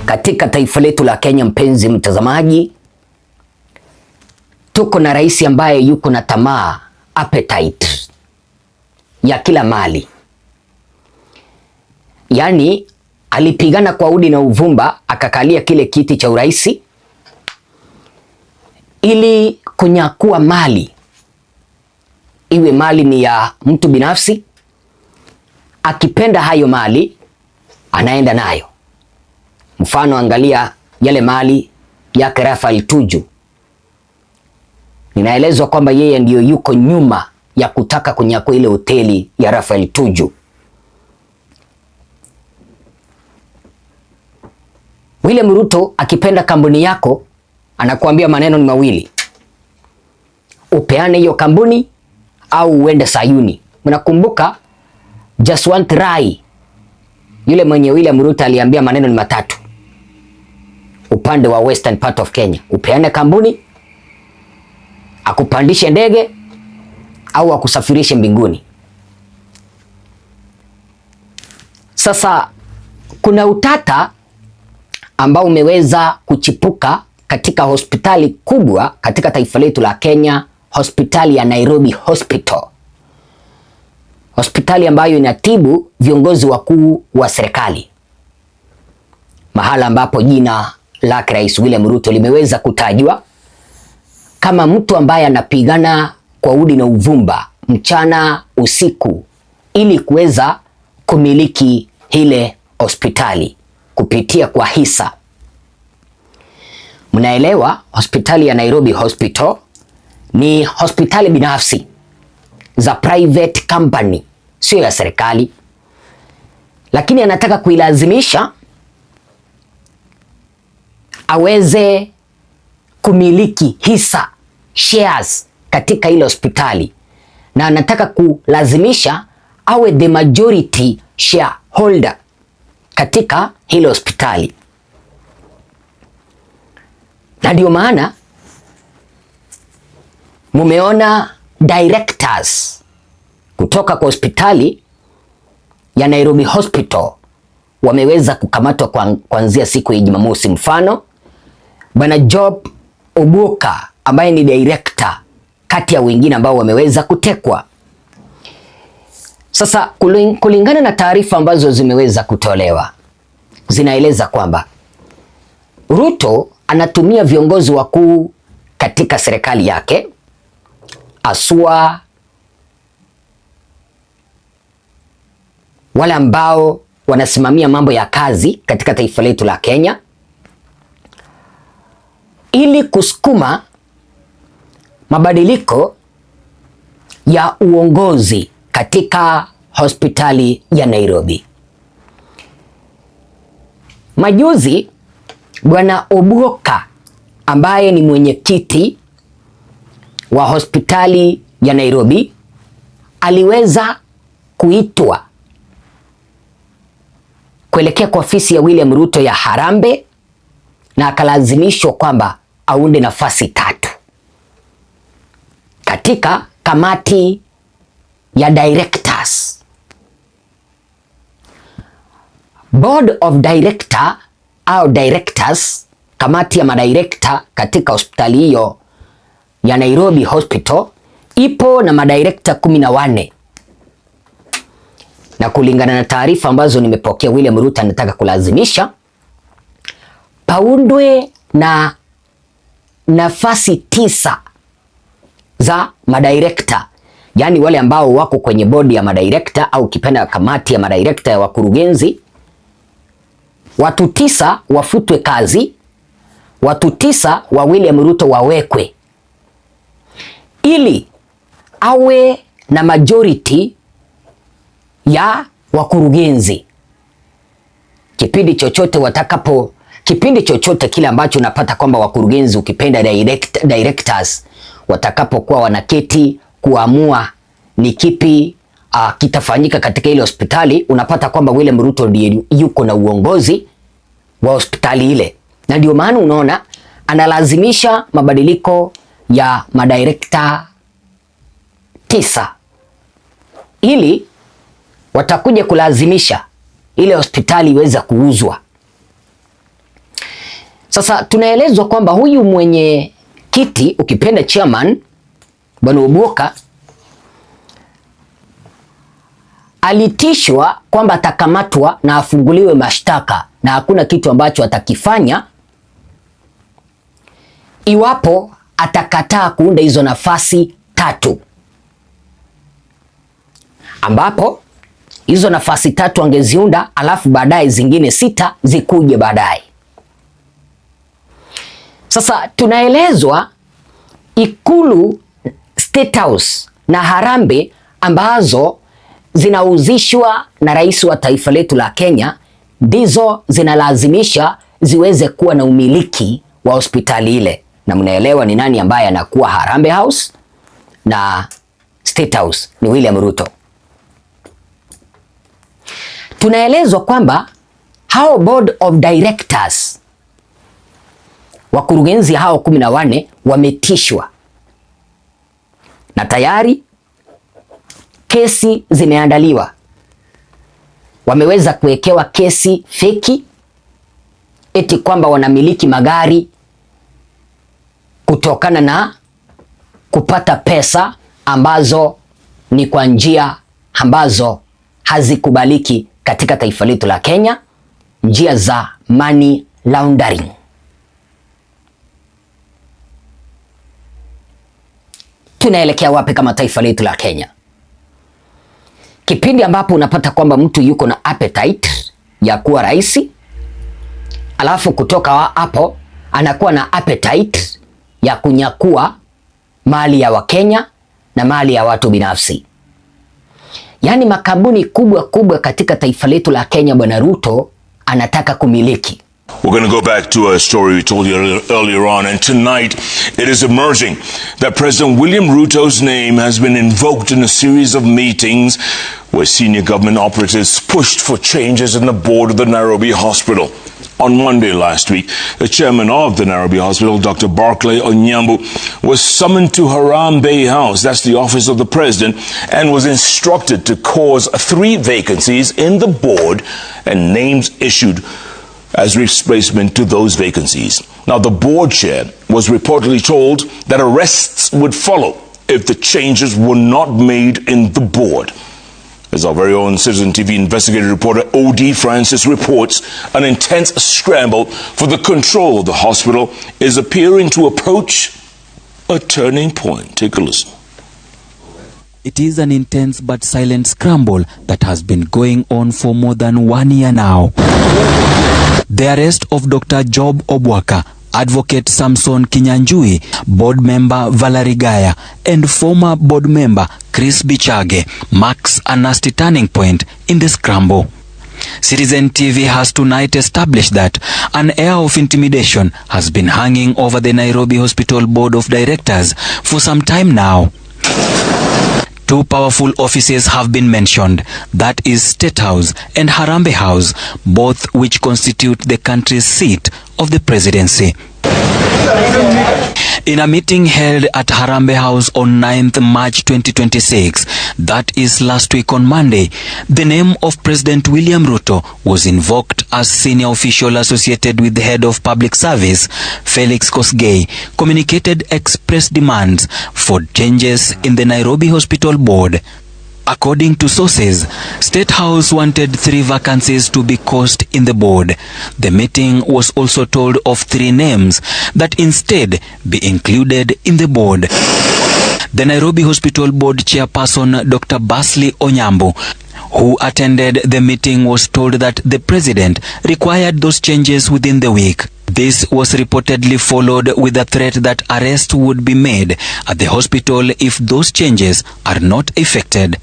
Katika taifa letu la Kenya, mpenzi mtazamaji, tuko na rais ambaye yuko na tamaa, appetite ya kila mali. Yaani alipigana kwa udi na uvumba akakalia kile kiti cha urais ili kunyakua mali, iwe mali ni ya mtu binafsi. Akipenda hayo mali anaenda nayo. Mfano, angalia yale mali yake Raphael Tuju. Ninaelezwa kwamba yeye ndiyo yuko nyuma ya kutaka kunyakua ile hoteli ya Raphael Tuju. William Ruto akipenda kampuni yako anakuambia maneno ni mawili: upeane hiyo kampuni au uende Sayuni. Mnakumbuka Jaswant Rai, yule mwenye William Ruto aliambia maneno ni matatu upande wa western part of Kenya: upeane kampuni, akupandishe ndege au akusafirishe mbinguni. Sasa kuna utata ambao umeweza kuchipuka katika hospitali kubwa katika taifa letu la Kenya, hospitali ya Nairobi Hospital. Hospitali ambayo inatibu viongozi wakuu wa serikali. Mahala ambapo jina la Rais William Ruto limeweza kutajwa kama mtu ambaye anapigana kwa udi na uvumba mchana usiku ili kuweza kumiliki ile hospitali kupitia kwa hisa. Mnaelewa, hospitali ya Nairobi Hospital ni hospitali binafsi za private company, sio ya serikali, lakini anataka kuilazimisha aweze kumiliki hisa, shares katika ile hospitali, na anataka kulazimisha awe the majority shareholder katika ile hospitali. Na ndio maana mumeona directors kutoka kwa hospitali ya Nairobi Hospital wameweza kukamatwa kuanzia siku ya Jumamosi. Mfano, Bwana Job Obuka ambaye ni director kati ya wengine ambao wameweza kutekwa. Sasa kulingana na taarifa ambazo zimeweza kutolewa, zinaeleza kwamba Ruto anatumia viongozi wakuu katika serikali yake, aswa wale ambao wanasimamia mambo ya kazi katika taifa letu la Kenya, ili kusukuma mabadiliko ya uongozi katika hospitali ya Nairobi. Majuzi Bwana Obuka ambaye ni mwenyekiti wa hospitali ya Nairobi aliweza kuitwa kuelekea kwa ofisi ya William Ruto ya Harambee na akalazimishwa kwamba aunde nafasi 3 katika kamati ya directors. Board of director au directors, kamati ya madirekta katika hospitali hiyo ya Nairobi Hospital ipo na madirekta 14. Na kulingana na taarifa ambazo nimepokea, William Ruto anataka kulazimisha paundwe na nafasi 9 za madirekta, yaani wale ambao wako kwenye bodi ya madirekta au kipenda kamati ya madirekta ya wakurugenzi. Watu 9 wafutwe kazi, watu 9 wa William Ruto wawekwe, ili awe na majority ya wakurugenzi kipindi chochote kile ambacho unapata kwamba wakurugenzi, ukipenda directors, watakapokuwa wanaketi kuamua ni kipi kitafanyika katika ile hospitali, unapata kwamba William Ruto ndiye yuko na uongozi wa hospitali ile. Na ndio maana unaona analazimisha mabadiliko ya madirekta 9 ili watakuja kulazimisha ile hospitali iweze kuuzwa. Sasa tunaelezwa kwamba huyu mwenye kiti, ukipenda chairman, Bwana Oboka, alitishwa kwamba atakamatwa na afunguliwe mashtaka na hakuna kitu ambacho atakifanya iwapo atakataa kuunda hizo nafasi 3, ambapo hizo nafasi 3 angeziunda, alafu baadaye zingine 6 zikuje baadaye. Sasa tunaelezwa Ikulu, State House na Harambee ambazo zinauzishwa na rais wa taifa letu la Kenya ndizo zinalazimisha ziweze kuwa na umiliki wa hospitali ile, na mnaelewa ni nani ambaye anakuwa Harambee House na State House? Ni William Ruto. Tunaelezwa kwamba hao board of directors, wakurugenzi hao 14 wametishwa na tayari kesi zimeandaliwa. Wameweza kuwekewa kesi feki eti kwamba wanamiliki magari kutokana na kupata pesa ambazo ni kwa njia ambazo hazikubaliki katika taifa letu la Kenya, njia za money laundering. Tunaelekea wapi kama taifa letu la Kenya? Kipindi ambapo unapata kwamba mtu yuko na appetite ya kuwa rais, alafu kutoka hapo anakuwa na appetite ya kunyakua mali ya Wakenya na mali ya watu binafsi. Yaani makampuni kubwa katika taifa letu la Kenya Bwana Ruto anataka kumiliki. We're going to go back to a story we told you earlier on, and tonight it is emerging that President William Ruto's name has been invoked in a series of meetings where senior government operatives pushed for changes in the board of the Nairobi Hospital. On Monday last week, the chairman of the Nairobi Hospital, Dr. Barclay Onyambu, was summoned to Harambee House, that's the office of the president, and was instructed to cause 3 vacancies in the board and names issued as replacement to those vacancies. Now, the board chair was reportedly told that arrests would follow if the changes were not made in the board. As our very own Citizen TV investigative reporter O.D. Francis reports, an intense scramble for the control of the hospital is appearing to approach a turning point. Take a listen. It is an intense but silent scramble that has been going on for more than 1 year now. The arrest of Dr. Job Obwaka, Advocate Samson Kinyanjui, board member Valerie Gaya, and former board member Chris Bichage marks a nasty turning point in the scramble. Citizen TV has tonight established that an air of intimidation has been hanging over the Nairobi Hospital Board of Directors for some time now. 2 powerful offices have been mentioned, that is State House and Harambee House, both which constitute the country's seat of the presidency. In a meeting held at Harambee House on 9th March 2026, that is last week on Monday, the name of President William Ruto was invoked as senior official associated with the head of public service, Felix Kosgei, communicated express demands for changes in the Nairobi Hospital Board. According to sources, State House wanted 3 vacancies to be caused in the board. The meeting was also told of 3 names that instead be included in the board. The Nairobi Hospital Board chairperson, Dr. Barclay Onyambu, who attended the meeting, was told that the president required those changes within the week. This was reportedly followed with a threat that arrest would be made at the hospital if those changes are not effected.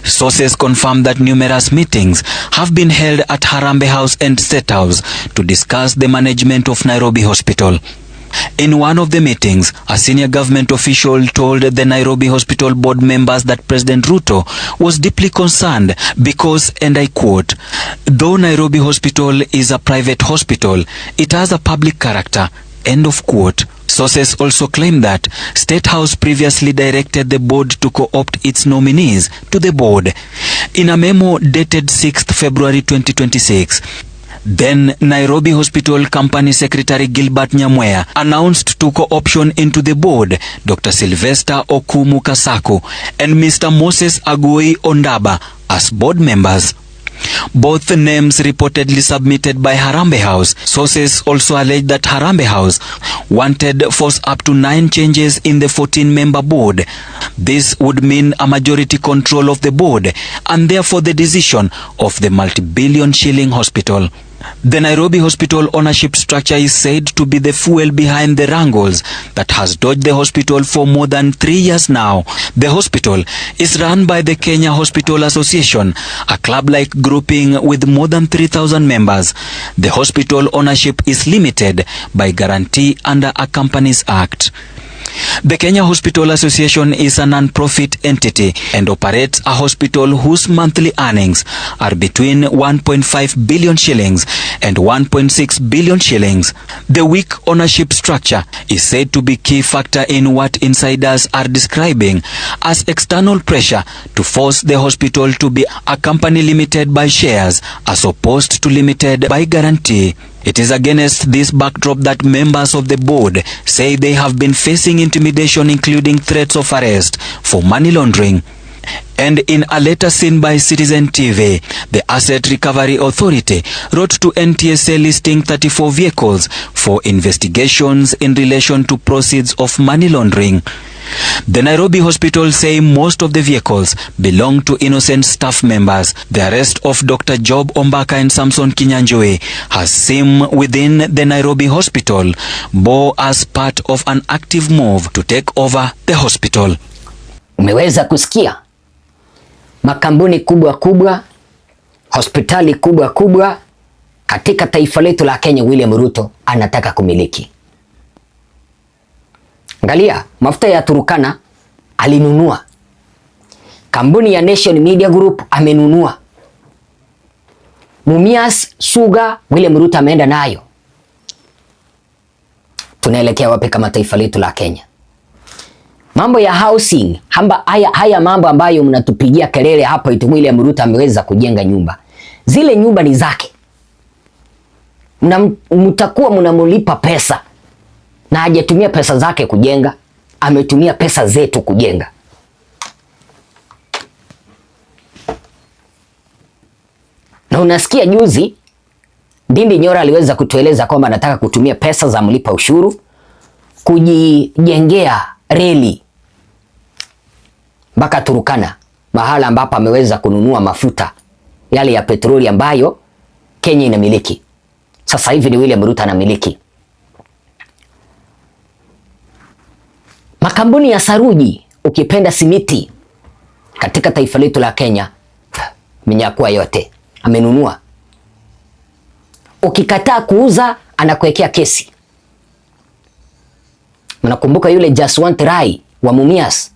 Sources confirm that numerous meetings have been held at Harambee House and State House to discuss the management of Nairobi Hospital. In one of the meetings, a senior government official told the Nairobi Hospital Board members that President Ruto was deeply concerned because, and I quote, "Though Nairobi Hospital is a private hospital, it has a public character," end of quote. Sources also claim that State House previously directed the board to co-opt its nominees to the board. In a memo dated 6th February 2026, Then Nairobi Hospital Company Secretary Gilbert Nyamweya announced to co-option into the board Dr. Sylvester Okumu Kasaku and Mr. Moses Agui Ondaba as board members. Both names reportedly submitted by Harambee House. Sources also alleged that Harambee House wanted force up to 9 changes in the 14-member board. This would mean a majority control of the board and therefore the decision of the multi-billion shilling hospital. The Nairobi Hospital ownership structure is said to be the fuel behind the wrangles that has dogged the hospital for more than 3 years now. The hospital is run by the Kenya Hospital Association, a club-like grouping with more than 3,000 members. The hospital ownership is limited by guarantee under a Companies Act. The Kenya Hospital Association is a non-profit entity and operates a hospital whose monthly earnings are between 1.5 billion shillings and 1.6 billion shillings. The weak ownership structure is said to be key factor in what insiders are describing as external pressure to force the hospital to be a company limited by shares as opposed to limited by guarantee. It is against this backdrop that members of the board say they have been facing intimidation, including threats of arrest for money laundering. And in a letter seen by Citizen TV, the Asset Recovery Authority wrote to NTSA listing 34 vehicles for investigations in relation to proceeds of money laundering. The Nairobi Hospital say most of the vehicles belong to innocent staff members. The arrest of Dr. Job Ombaka and Samson Kinyanjui has seemed within the Nairobi Hospital, bore as part of an active move to take over the hospital. Umeweza kusikia? Makampuni kubwa kubwa, hospitali kubwa kubwa katika taifa letu la Kenya, William Ruto anataka kumiliki. Angalia, mafuta ya Turkana alinunua. Kampuni ya Nation Media Group amenunua. Mumias Sugar William Ruto ameenda nayo. Tunaelekea wapi kama taifa letu la Kenya? Mambo ya housing, haya mambo ambayo mnatupigia kelele hapa eti William Ruto ameweza kujenga nyumba. Zile nyumba ni zake. Mtakuwa mnamulipa pesa. Na hajatumia pesa zake kujenga, ametumia pesa zetu kujenga. Na unasikia juzi Ndindi Nyoro aliweza kutueleza kwamba anataka kutumia pesa za mlipa ushuru kujijengea reli mpaka Turkana, mahala ambapo ameweza kununua mafuta yale ya petroli ambayo Kenya inamiliki. Sasa hivi ni William Ruto anamiliki. Makampuni ya saruji, ukipenda simiti, katika taifa letu la Kenya, minyakua yote amenunua. Ukikataa kuuza anakuwekea kesi. Mnakumbuka yule Jaswant Rai wa Mumias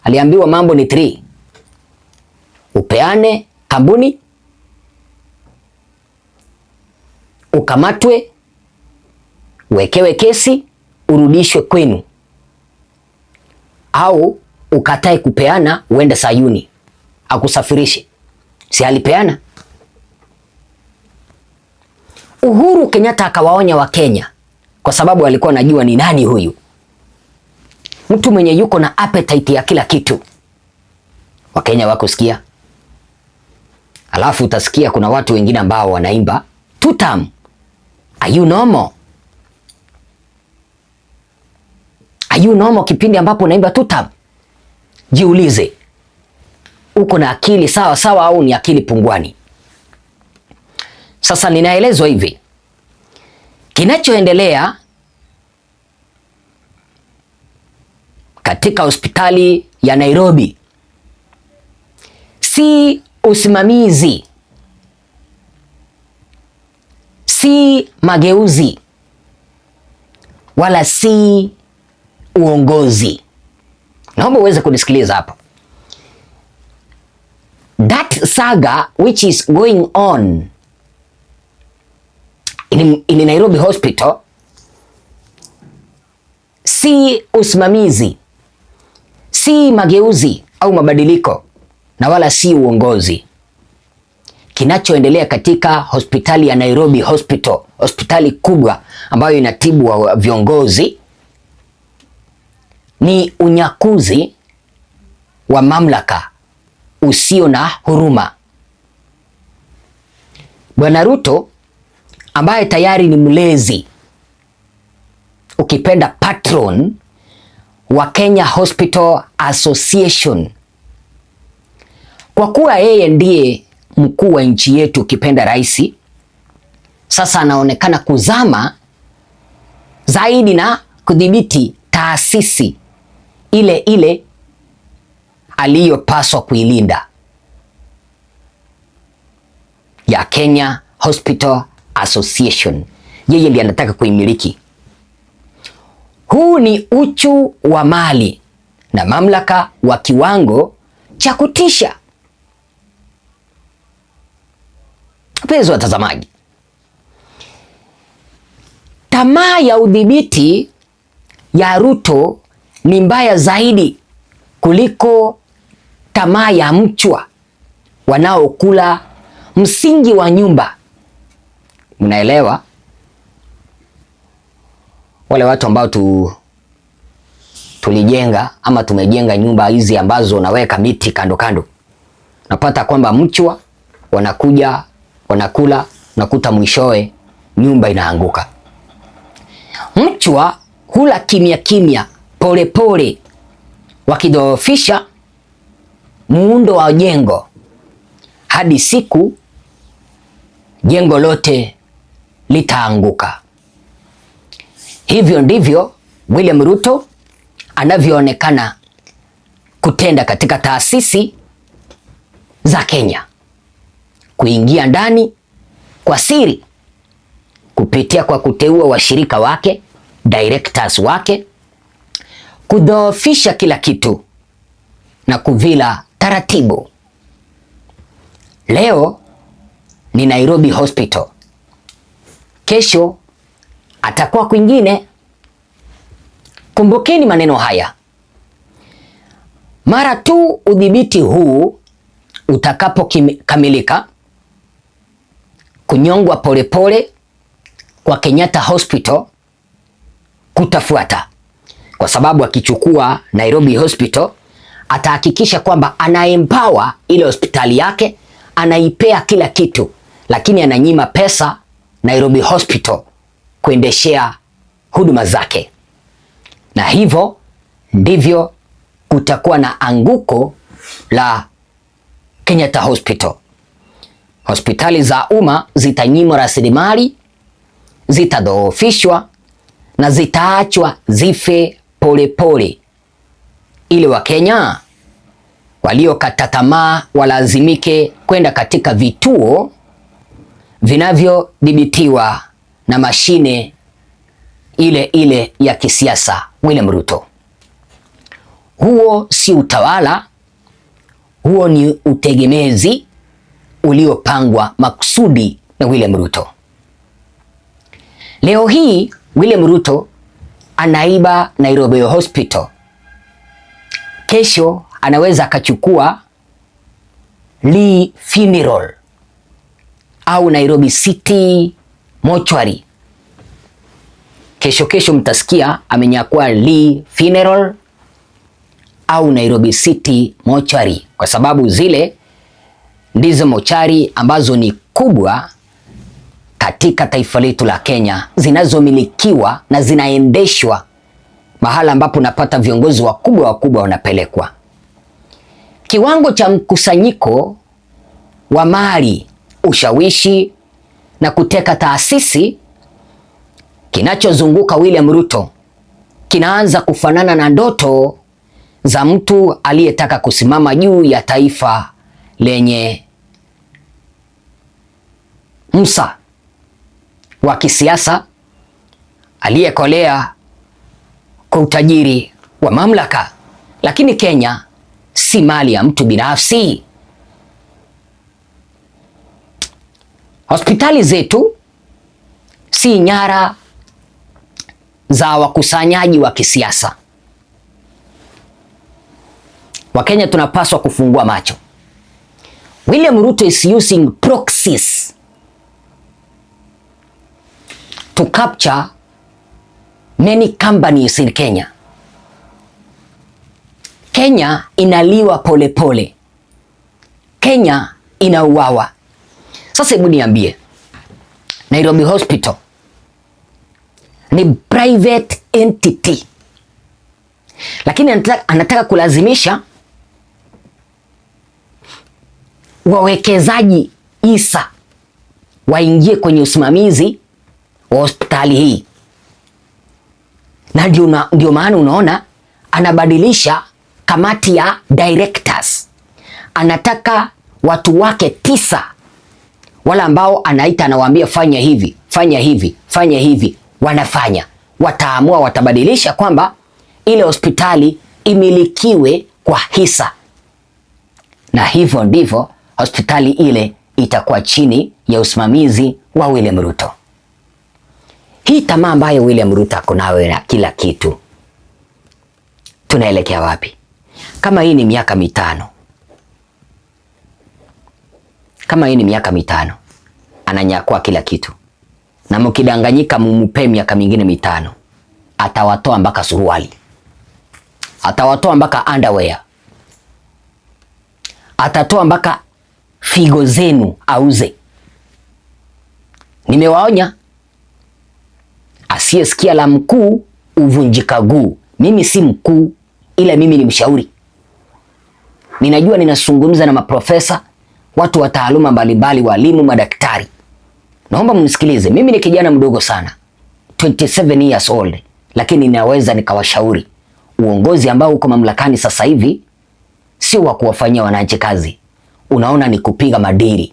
aliambiwa mambo ni 3: upeane kampuni, ukamatwe, uwekewe kesi, urudishwe kwenu, au ukatae kupeana uende Sayuni akusafirishe. Si alipeana? Uhuru Kenyatta akawaonya wa Kenya kwa sababu alikuwa anajua ni nani huyu. Mtu mwenye yuko na appetite ya kila kitu. Wakenya wakusikia. Alafu utasikia kuna watu wengine ambao wanaimba tutam. Are you normal? Are you normal kipindi ambapo unaimba tutam? Jiulize. Uko na akili sawa sawa au ni akili pungwani? Sasa ninaelezwa hivi. Kinachoendelea katika hospitali ya Nairobi si usimamizi, si mageuzi, wala si uongozi. Naomba uweze kunisikiliza hapa. That saga which is going on in Nairobi Hospital si usimamizi, si mageuzi au mabadiliko, na wala si uongozi. kinachoendelea katika hospitali ya Nairobi Hospital, hospitali kubwa ambayo inatibu viongozi, ni unyakuzi wa mamlaka usio na huruma. Bwana Ruto ambaye tayari ni mlezi, ukipenda patron wa Kenya Hospital Association, kwa kuwa yeye ndiye mkuu wa nchi yetu, ukipenda rais, sasa anaonekana kuzama zaidi na kudhibiti taasisi ile aliyopaswa kuilinda ya Kenya Hospital Association. Yeye ndiye anataka kuimiliki. Huu ni uchu wa mali na mamlaka wa kiwango cha kutisha. Wapenzi watazamaji, tamaa ya udhibiti ya Ruto ni mbaya zaidi kuliko tamaa ya mchwa wanaokula msingi wa nyumba. Mnaelewa? Wale watu ambao tulijenga ama tumejenga nyumba hizi ambazo unaweka miti kando kando, napata kwamba mchwa wanakuja wanakula, nakuta mwishowe nyumba inaanguka. Mchwa hula kimya kimya, pole pole, wakidhoofisha muundo wa jengo hadi siku jengo lote litaanguka. Hivyo ndivyo William Ruto anavyoonekana kutenda katika taasisi za Kenya, kuingia ndani kwa siri kupitia kwa kuteua washirika wake, directors wake, kudhoofisha kila kitu na kuvila taratibu. Leo ni Nairobi Hospital, kesho atakuwa kwingine. Kumbukeni maneno haya: mara tu udhibiti huu utakapokamilika, kunyongwa polepole kwa Kenyatta Hospital kutafuata, kwa sababu akichukua Nairobi Hospital atahakikisha kwamba anaempower ile hospitali yake, anaipea kila kitu, lakini ananyima pesa Nairobi Hospital kuendeshea huduma zake, na hivyo ndivyo kutakuwa na anguko la Kenyatta Hospital. Hospitali za umma zitanyimwa rasilimali, zitadhoofishwa na zitaachwa zife polepole, ili Wakenya waliokata tamaa walazimike kwenda katika vituo vinavyodhibitiwa na mashine ile ya kisiasa William Ruto. Huo si utawala, huo ni utegemezi uliopangwa makusudi na William Ruto. Leo hii William Ruto anaiba Nairobi Hospital, kesho anaweza akachukua Lee Funeral au Nairobi City Mortuary. Kesho mtasikia amenyakua Lee Funeral au Nairobi City Mortuary, kwa sababu zile ndizo mochari ambazo ni kubwa katika taifa letu la Kenya, zinazomilikiwa na zinaendeshwa mahala ambapo napata viongozi wakubwa wanapelekwa. Kiwango cha mkusanyiko wa mali, ushawishi na kuteka taasisi kinachozunguka William Ruto kinaanza kufanana na ndoto za mtu aliyetaka kusimama juu ya taifa lenye msa wa kisiasa, aliyekolea kwa utajiri wa mamlaka. Lakini Kenya si mali ya mtu binafsi. Hospitali zetu si nyara za wakusanyaji wa kisiasa. Wakenya tunapaswa kufungua macho. William Ruto is using proxies to capture many companies in Kenya. Kenya inaliwa polepole pole. Kenya inauawa. Sasa hebu niambie, Nairobi Hospital ni private entity, lakini anataka kulazimisha wawekezaji isa waingie kwenye usimamizi wa hospitali hii, na ndio maana unaona anabadilisha kamati ya directors. Anataka watu wake 9 wala ambao anaita, anawaambia fanya hivi, fanya hivi, fanya hivi, wanafanya. Wataamua, watabadilisha kwamba ile hospitali imilikiwe kwa hisa, na hivyo ndivyo hospitali ile itakuwa chini ya usimamizi wa William Ruto. Hii tamaa ambayo William Ruto ako nayo na kila kitu, tunaelekea wapi? Kama hii ni miaka mitano, ananyakua kila kitu, na mkidanganyika mumupe miaka mingine mitano, atawatoa mpaka suruali, atawatoa mpaka underwear, atatoa mpaka figo zenu auze. Nimewaonya, asiyesikia la mkuu uvunjika guu. Mimi si mkuu, ila mimi ni mshauri. Ninajua ninazungumza na maprofesa, watu wa taaluma mbalimbali, walimu, madaktari. Naomba mnisikilize. Mimi ni kijana mdogo sana, 27 years old, lakini ninaweza nikawashauri. Uongozi ambao uko mamlakani sasa hivi sio wa kuwafanyia wananchi kazi. Unaona, ni kupiga madiri.